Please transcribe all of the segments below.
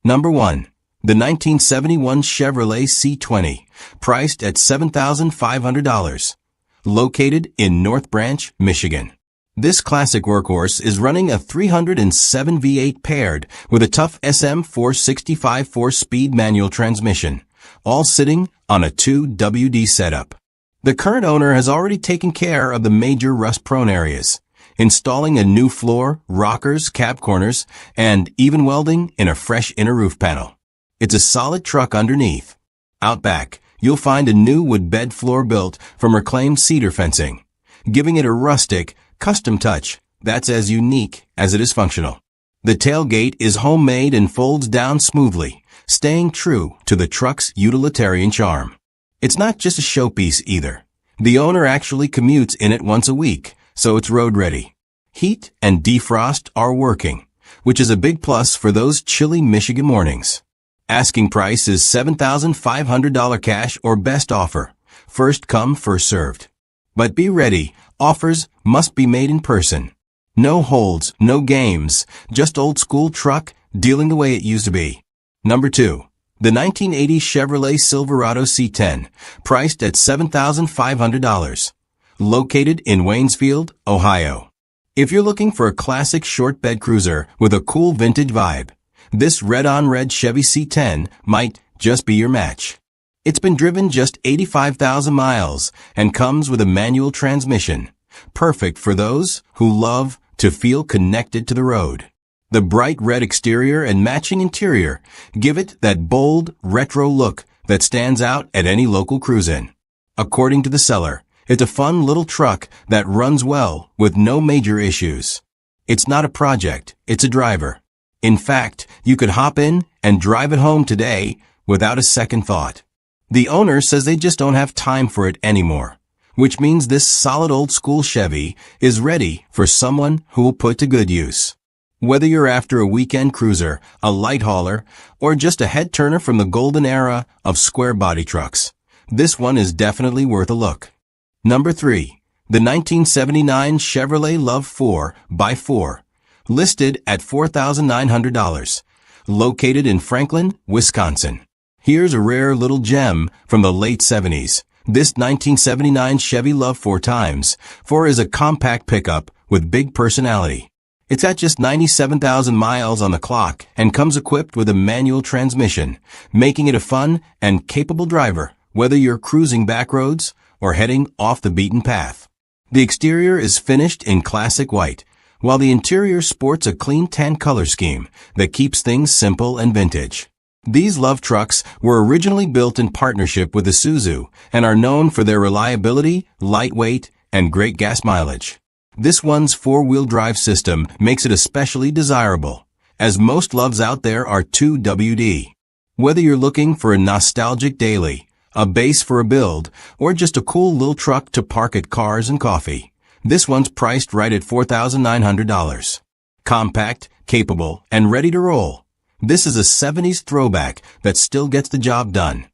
Number 1. The 1971 Chevrolet C20, priced at $7,500. Located in North Branch, Michigan. This classic workhorse is running a 307 V8 paired with a tough SM465 4-speed manual transmission, all sitting on a 2WD setup. The current owner has already taken care of the major rust-prone areas, installing a new floor, rockers, cab corners, and even welding in a fresh inner roof panel. It's a solid truck underneath. Out back, you'll find a new wood bed floor built from reclaimed cedar fencing, giving it a rustic, custom touch that's as unique as it is functional. The tailgate is homemade and folds down smoothly, staying true to the truck's utilitarian charm. It's not just a showpiece either. The owner actually commutes in it once a week, so it's road ready. Heat and defrost are working, which is a big plus for those chilly Michigan mornings. Asking price is $7,500 cash or best offer. First come, first served. But be ready, offers must be made in person. No holds, no games, just old school truck dealing the way it used to be. Number 2. The 1980 Chevrolet Silverado C10, priced at $7,500. Located in Waynesfield, Ohio. If you're looking for a classic short bed cruiser with a cool vintage vibe, this red-on-red Chevy C10 might just be your match. It's been driven just 85,000 miles and comes with a manual transmission, perfect for those who love to feel connected to the road. The bright red exterior and matching interior give it that bold, retro look that stands out at any local cruise-in. According to the seller, it's a fun little truck that runs well with no major issues. It's not a project, it's a driver. In fact, you could hop in and drive it home today without a second thought. The owner says they just don't have time for it anymore, which means this solid old school Chevy is ready for someone who will put to good use. Whether you're after a weekend cruiser, a light hauler, or just a head turner from the golden era of square body trucks, this one is definitely worth a look. Number 3. The 1979 Chevrolet Love 4x4, listed at $4,900, located in Franklin, Wisconsin. Here's a rare little gem from the late 70s. This 1979 Chevy Love 4x4 is a compact pickup with big personality. It's at just 97,000 miles on the clock and comes equipped with a manual transmission, making it a fun and capable driver, whether you're cruising back roads or heading off the beaten path. The exterior is finished in classic white, while the interior sports a clean tan color scheme that keeps things simple and vintage. These Love trucks were originally built in partnership with Isuzu and are known for their reliability, lightweight, and great gas mileage. This one's four-wheel drive system makes it especially desirable, as most Loves out there are 2WD. Whether you're looking for a nostalgic daily, a base for a build, or just a cool little truck to park at Cars and Coffee, this one's priced right at $4,900. Compact, capable, and ready to roll. This is a 70s throwback that still gets the job done.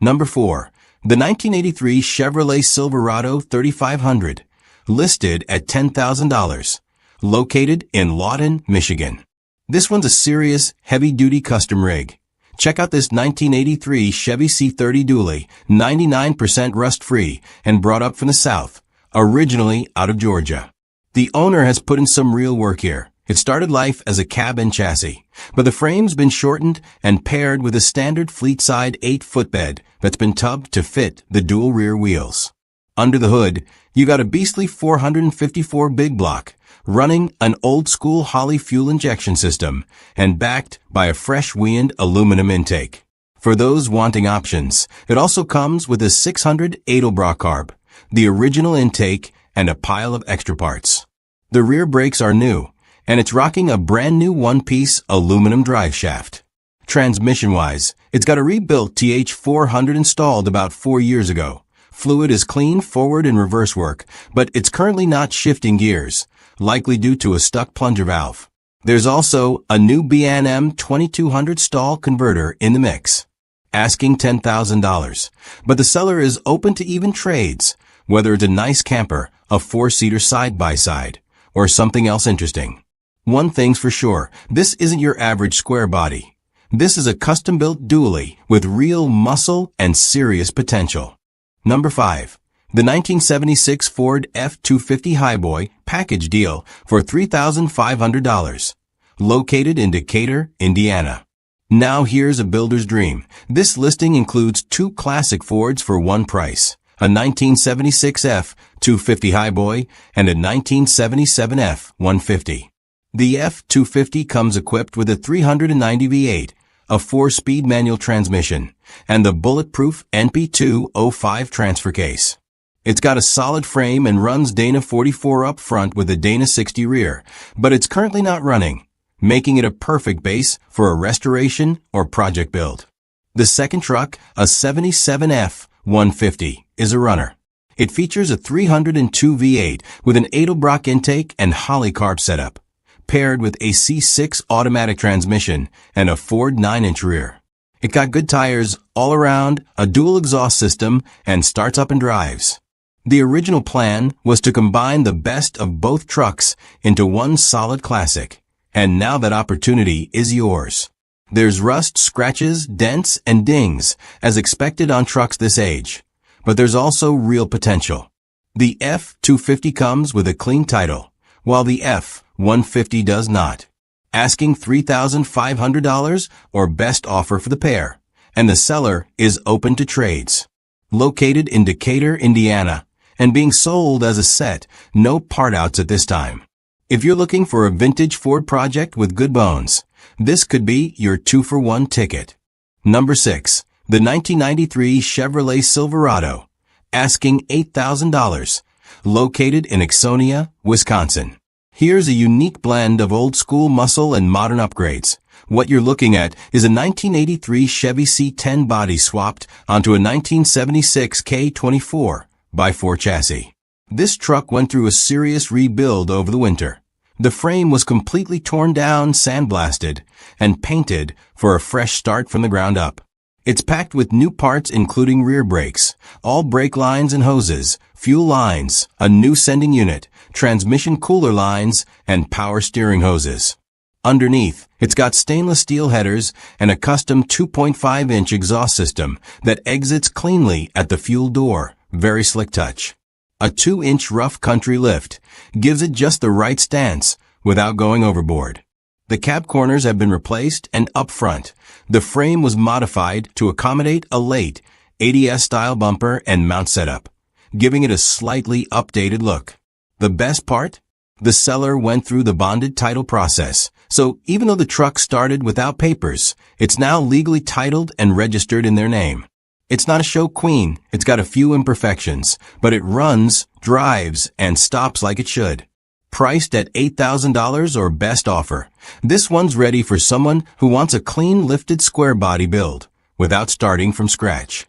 Number 4. The 1983 Chevrolet Silverado 3500, listed at $10,000, located in Lawton, Michigan. This one's a serious, heavy-duty custom rig. Check out this 1983 Chevy C30 Dually, 99% rust-free and brought up from the South, originally out of Georgia. The owner has put in some real work here. It started life as a cab and chassis, but the frame's been shortened and paired with a standard fleet-side 8-foot bed that's been tubbed to fit the dual rear wheels. Under the hood, you got a beastly 454 big block, running an old-school Holley fuel injection system and backed by a fresh wind aluminum intake. For those wanting options, it also comes with a 600 Edelbrock carb, the original intake, and a pile of extra parts. The rear brakes are new, and it's rocking a brand new one-piece aluminum drive shaft. Transmission-wise, it's got a rebuilt TH400 installed about 4 years ago. Fluid is clean forward and reverse work, but it's currently not shifting gears, likely due to a stuck plunger valve. There's also a new B&M 2200 stall converter in the mix. Asking $10,000, but the seller is open to even trades, whether it's a nice camper, a 4-seater side-by-side, or something else interesting. One thing's for sure, this isn't your average square body. This is a custom-built dually with real muscle and serious potential. Number 5. The 1976 Ford F-250 Highboy package deal for $3,500. Located in Decatur, Indiana. Now here's a builder's dream. This listing includes two classic Fords for one price. A 1976 F-250 Highboy and a 1977 F-150. The F-250 comes equipped with a 390 V8, a 4-speed manual transmission, and the bulletproof NP205 transfer case. It's got a solid frame and runs Dana 44 up front with a Dana 60 rear, but it's currently not running, making it a perfect base for a restoration or project build. The second truck, a 77 F-150, is a runner. It features a 302 V8 with an Edelbrock intake and Holley carb setup, paired with a C6 automatic transmission and a Ford 9-inch rear. It got good tires all around, a dual exhaust system, and starts up and drives. The original plan was to combine the best of both trucks into one solid classic, and now that opportunity is yours. There's rust, scratches, dents, and dings, as expected on trucks this age, but there's also real potential. The F-250 comes with a clean title, while the F-150 does not. Asking $3,500 or best offer for the pair, and the seller is open to trades. Located in Decatur, Indiana, and being sold as a set, no part outs at this time. If you're looking for a vintage Ford project with good bones, this could be your 2-for-1 ticket. Number 6. The 1993 Chevrolet Silverado, asking $8,000, located in Ixonia, Wisconsin. Here's a unique blend of old-school muscle and modern upgrades. What you're looking at is a 1983 Chevy C10 body swapped onto a 1976 K24 by 4 chassis. This truck went through a serious rebuild over the winter. The frame was completely torn down, sandblasted, and painted for a fresh start from the ground up. It's packed with new parts including rear brakes, all brake lines and hoses, fuel lines, a new sending unit, transmission cooler lines, and power steering hoses. Underneath, it's got stainless steel headers and a custom 2.5-inch exhaust system that exits cleanly at the fuel door. Very slick touch. A 2-inch rough country lift gives it just the right stance without going overboard. The cab corners have been replaced, and up front, the frame was modified to accommodate a late ADS-style bumper and mount setup, giving it a slightly updated look. The best part? The seller went through the bonded title process, so even though the truck started without papers, it's now legally titled and registered in their name. It's not a show queen, it's got a few imperfections, but it runs, drives, and stops like it should. Priced at $8,000 or best offer, this one's ready for someone who wants a clean lifted square body build without starting from scratch.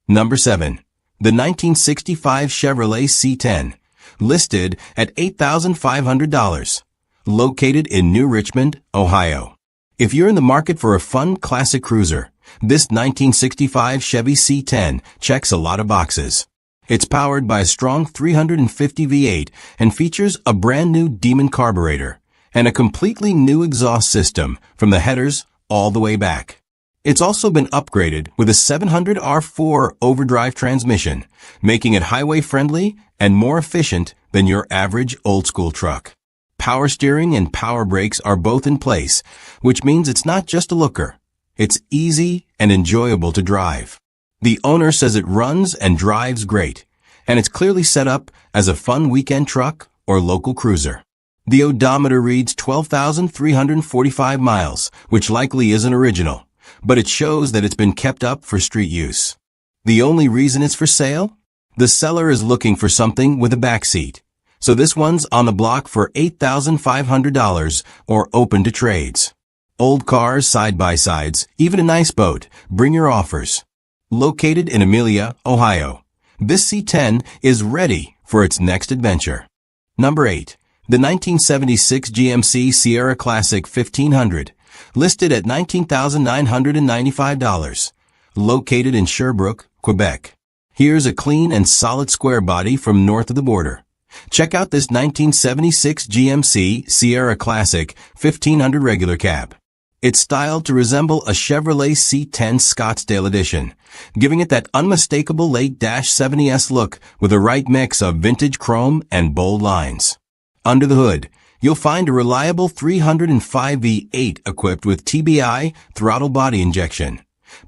Number 7. The 1965 Chevrolet C10, listed at $8,500, located in New Richmond, Ohio. If you're in the market for a fun classic cruiser, this 1965 Chevy C10 checks a lot of boxes. It's powered by a strong 350 V8 and features a brand new Demon carburetor and a completely new exhaust system from the headers all the way back. It's also been upgraded with a 700 R4 overdrive transmission, making it highway friendly and more efficient than your average old-school truck. Power steering and power brakes are both in place, which means it's not just a looker. It's easy and enjoyable to drive. The owner says it runs and drives great, and it's clearly set up as a fun weekend truck or local cruiser. The odometer reads 12,345 miles, which likely isn't original, but it shows that it's been kept up for street use. The only reason it's for sale? The seller is looking for something with a back seat, so this one's on the block for $8,500 or open to trades. Old cars, side-by-sides, even a nice boat, bring your offers. Located in Amelia, Ohio, this C10 is ready for its next adventure. Number 8. The 1976 GMC Sierra Classic 1500, listed at $19,995, located in Sherbrooke, Quebec. Here's a clean and solid square body from north of the border. Check out this 1976 GMC Sierra Classic 1500 regular cab. It's styled to resemble a Chevrolet C10 Scottsdale edition, giving it that unmistakable late-70s look with the right mix of vintage chrome and bold lines. Under the hood, you'll find a reliable 305 V8 equipped with TBI throttle body injection,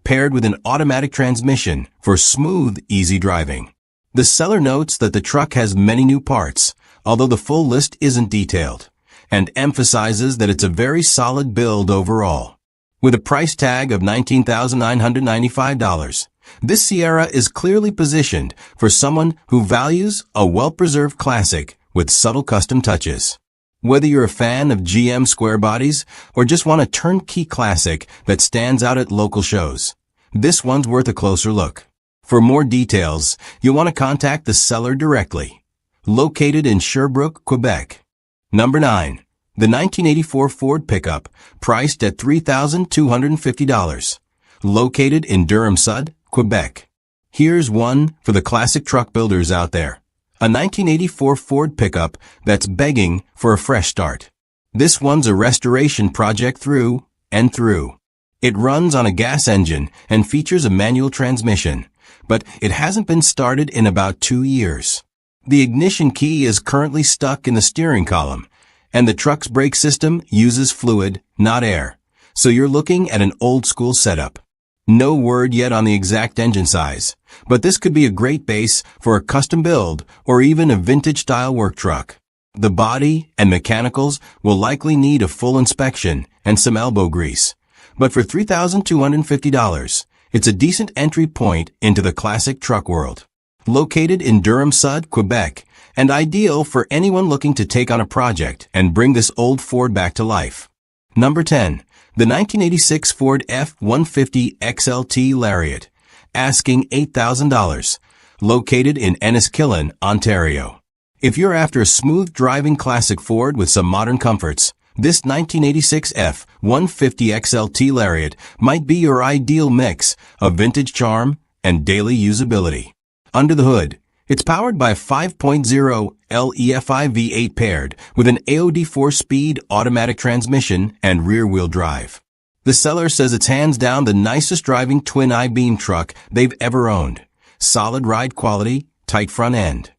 paired with an automatic transmission for smooth, easy driving. The seller notes that the truck has many new parts, although the full list isn't detailed, and emphasizes that it's a very solid build overall. With a price tag of $19,995, this Sierra is clearly positioned for someone who values a well-preserved classic with subtle custom touches. Whether you're a fan of GM square bodies or just want a turnkey classic that stands out at local shows, this one's worth a closer look. For more details, you'll want to contact the seller directly. Located in Sherbrooke, Quebec. Number 9. The 1984 Ford pickup, priced at $3,250. Located in Durham-Sud, Quebec. Here's one for the classic truck builders out there. A 1984 Ford pickup that's begging for a fresh start. This one's a restoration project through and through. It runs on a gas engine and features a manual transmission, but it hasn't been started in about 2 years. The ignition key is currently stuck in the steering column, and the truck's brake system uses fluid, not air, so you're looking at an old-school setup. No word yet on the exact engine size, but this could be a great base for a custom build or even a vintage-style work truck. The body and mechanicals will likely need a full inspection and some elbow grease, but for $3,250, it's a decent entry point into the classic truck world. Located in Durham-Sud, Quebec, and ideal for anyone looking to take on a project and bring this old Ford back to life. Number 10. The 1986 Ford F-150 XLT Lariat, asking $8,000, located in Enniskillen, Ontario. If you're after a smooth driving classic Ford with some modern comforts, this 1986 F-150 XLT Lariat might be your ideal mix of vintage charm and daily usability. Under the hood, it's powered by a 5.0 LEFI V8 paired with an AOD 4-speed automatic transmission and rear-wheel drive. The seller says it's hands down the nicest driving twin I-beam truck they've ever owned. Solid ride quality, tight front end,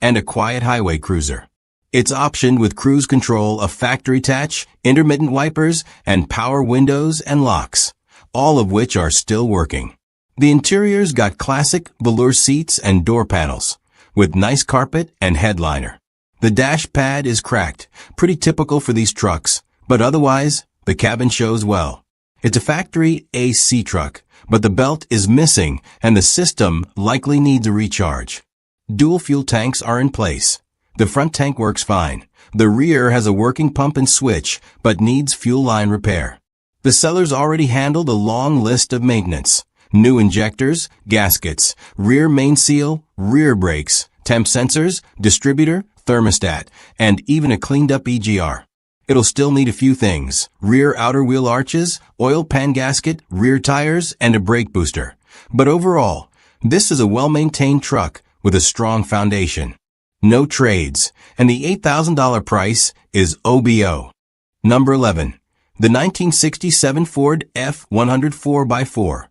and a quiet highway cruiser. It's optioned with cruise control, a factory attach, intermittent wipers, and power windows and locks, all of which are still working. The interior's got classic velour seats and door panels, with nice carpet and headliner. The dash pad is cracked, pretty typical for these trucks, but otherwise, the cabin shows well. It's a factory AC truck, but the belt is missing and the system likely needs a recharge. Dual fuel tanks are in place. The front tank works fine. The rear has a working pump and switch, but needs fuel line repair. The seller's already handled a long list of maintenance. New injectors, gaskets, rear main seal, rear brakes, temp sensors, distributor, thermostat, and even a cleaned-up EGR. It'll still need a few things: rear outer wheel arches, oil pan gasket, rear tires, and a brake booster. But overall, this is a well-maintained truck with a strong foundation. No trades, and the $8,000 price is OBO. Number 11. The 1967 Ford F-100 4x4.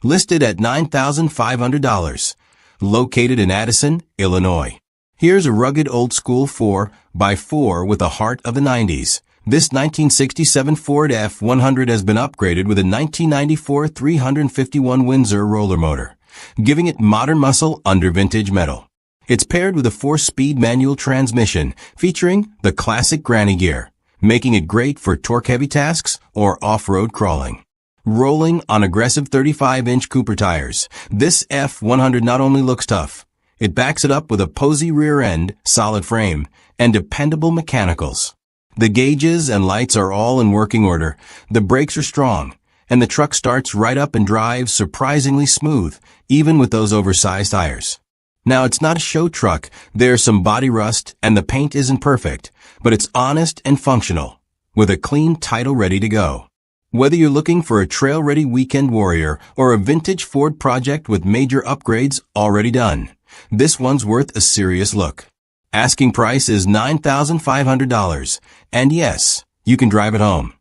Listed at $9,500, located in Addison, Illinois. Here's a rugged old-school 4x4 with the heart of the 90s. This 1967 Ford F-100 has been upgraded with a 1994 351 Windsor roller motor, giving it modern muscle under vintage metal. It's paired with a 4-speed manual transmission featuring the classic granny gear, making it great for torque-heavy tasks or off-road crawling. Rolling on aggressive 35-inch Cooper tires, this F-100 not only looks tough, it backs it up with a posy rear end, solid frame, and dependable mechanicals. The gauges and lights are all in working order, the brakes are strong, and the truck starts right up and drives surprisingly smooth, even with those oversized tires. Now, it's not a show truck. There's some body rust and the paint isn't perfect, but it's honest and functional, with a clean title ready to go. Whether you're looking for a trail-ready weekend warrior or a vintage Ford project with major upgrades already done, this one's worth a serious look. Asking price is $9,500, and yes, you can drive it home.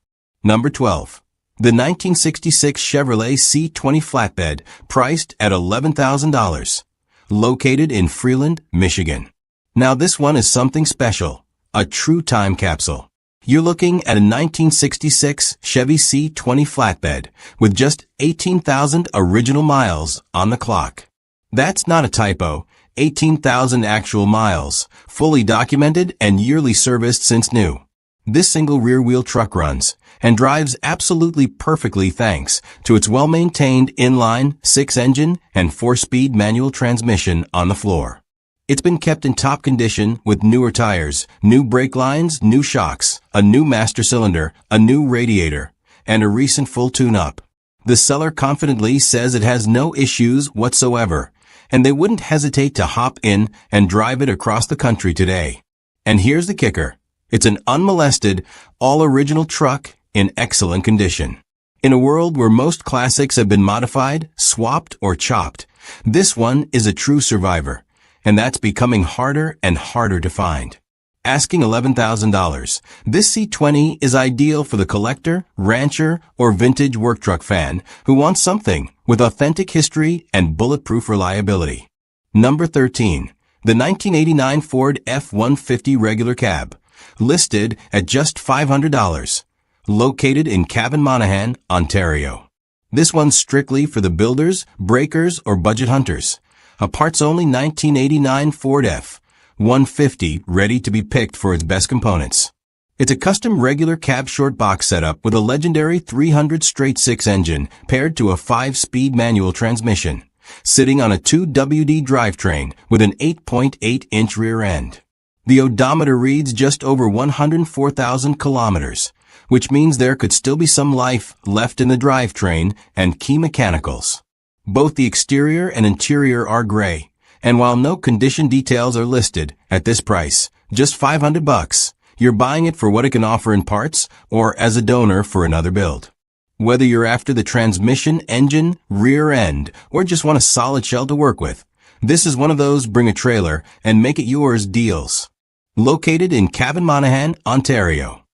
Number 12. The 1966 Chevrolet C20 flatbed, priced at $11,000. Located in Freeland, Michigan. Now this one is something special. A true time capsule. You're looking at a 1966 Chevy C20 flatbed with just 18,000 original miles on the clock. That's not a typo. 18,000 actual miles, fully documented and yearly serviced since new. This single rear-wheel truck runs and drives absolutely perfectly thanks to its well-maintained inline 6-engine and 4-speed manual transmission on the floor. It's been kept in top condition with newer tires, new brake lines, new shocks, a new master cylinder, a new radiator, and a recent full tune-up. The seller confidently says it has no issues whatsoever, and they wouldn't hesitate to hop in and drive it across the country today. And here's the kicker. It's an unmolested, all-original truck in excellent condition. In a world where most classics have been modified, swapped, or chopped, this one is a true survivor, and that's becoming harder and harder to find. Asking $11,000, this C20 is ideal for the collector, rancher, or vintage work truck fan who wants something with authentic history and bulletproof reliability. Number 13. The 1989 Ford F-150 regular cab, listed at just $500. Located in Cavan-Monaghan, Ontario. This one's strictly for the builders, breakers, or budget hunters. A parts-only 1989 Ford F-150 ready to be picked for its best components. It's a custom regular cab short box setup with a legendary 300 straight 6 engine paired to a 5-speed manual transmission, sitting on a 2WD drivetrain with an 8.8-inch rear end. The odometer reads just over 104,000 kilometers, which means there could still be some life left in the drivetrain and key mechanicals. Both the exterior and interior are gray, and while no condition details are listed at this price, just $500, you're buying it for what it can offer in parts or as a donor for another build. Whether you're after the transmission, engine, rear end, or just want a solid shell to work with, this is one of those bring a trailer and make it yours deals. Located in Cavan-Monaghan, Ontario.